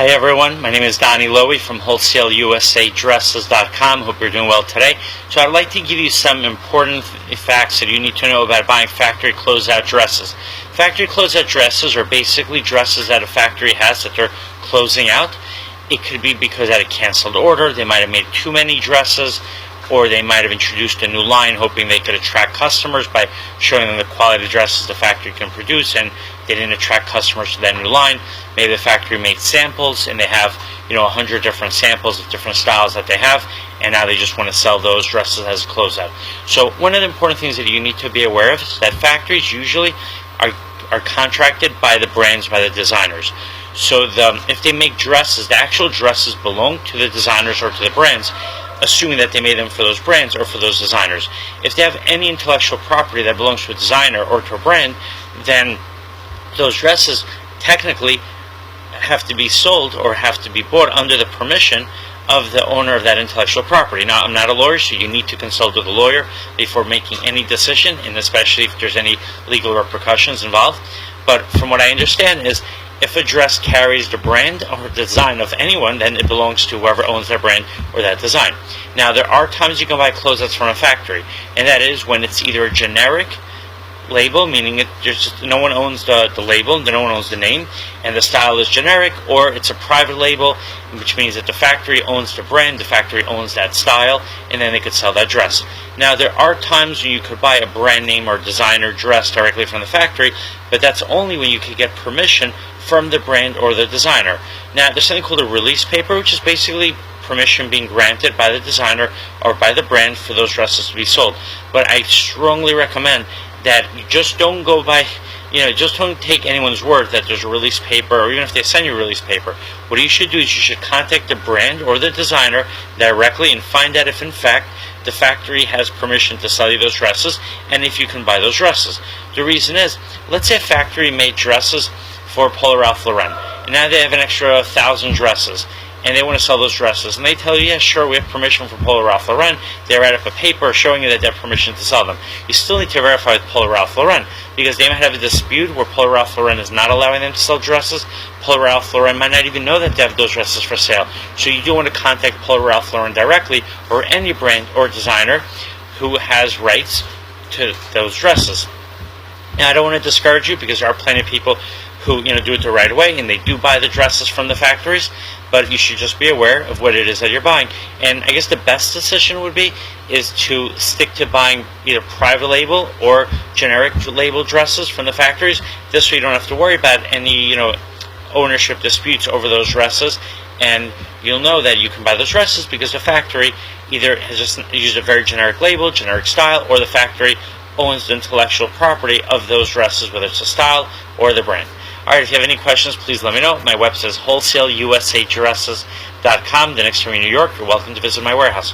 Hi everyone, my name is Donnie Lowy from Wholesale USA Dresses.com. Hope you're doing well today. So I'd like to give you some important facts that you need to know about buying factory closeout dresses. Factory closeout dresses are basically dresses that a factory has that they're closing out. It could be because at a canceled order, they might have made too many dresses, or they might have introduced a new line hoping they could attract customers by showing them the quality of dresses the factory can produce, and they didn't attract customers to that new line. Maybe the factory made samples and they have 100 different samples of different styles that they have, and now they just want to sell those dresses as a closeout. So one of the important things that you need to be aware of is that factories usually are contracted by the brands, by the designers. So if they make dresses, the actual dresses belong to the designers or to the brands, assuming that they made them for those brands or for those designers. If they have any intellectual property that belongs to a designer or to a brand, then those dresses technically have to be sold or have to be bought under the permission of the owner of that intellectual property. Now, I'm not a lawyer, so you need to consult with a lawyer before making any decision, and especially if there's any legal repercussions involved. But from what I understand is, if a dress carries the brand or the design of anyone, then it belongs to whoever owns that brand or that design. Now, there are times you can buy closeouts from a factory, and that is when it's either a generic label, meaning no one owns the label, no one owns the name, and the style is generic, or it's a private label, which means that the factory owns the brand, the factory owns that style, and then they could sell that dress. Now, there are times when you could buy a brand name or designer dress directly from the factory, but that's only when you could get permission from the brand or the designer. Now, there's something called a release paper, which is basically permission being granted by the designer or by the brand for those dresses to be sold. But I strongly recommend that you just don't go by, just don't take anyone's word that there's a release paper, or even if they send you a release paper. What you should do is you should contact the brand or the designer directly and find out if in fact the factory has permission to sell you those dresses and if you can buy those dresses. The reason is, let's say a factory made dresses for Polo Ralph Lauren, and now they have an extra 1,000 dresses, and they want to sell those dresses, and they tell you, yeah, sure, we have permission from Polo Ralph Lauren. They write up a paper showing you that they have permission to sell them. You still need to verify with Polo Ralph Lauren, because they might have a dispute where Polo Ralph Lauren is not allowing them to sell dresses. Polo Ralph Lauren might not even know that they have those dresses for sale. So you do want to contact Polo Ralph Lauren directly, or any brand or designer who has rights to those dresses. Now, I don't want to discourage you, because there are plenty of people who do it the right way, and they do buy the dresses from the factories, but you should just be aware of what it is that you're buying. And I guess the best decision would be is to stick to buying either private label or generic label dresses from the factories. This way you don't have to worry about any ownership disputes over those dresses, and you'll know that you can buy those dresses because the factory either has just used a very generic label, generic style, or the factory owns the intellectual property of those dresses, whether it's the style or the brand. Alright, if you have any questions, please let me know. My website is wholesaleusadresses.com. The next time you're in New York, you're welcome to visit my warehouse.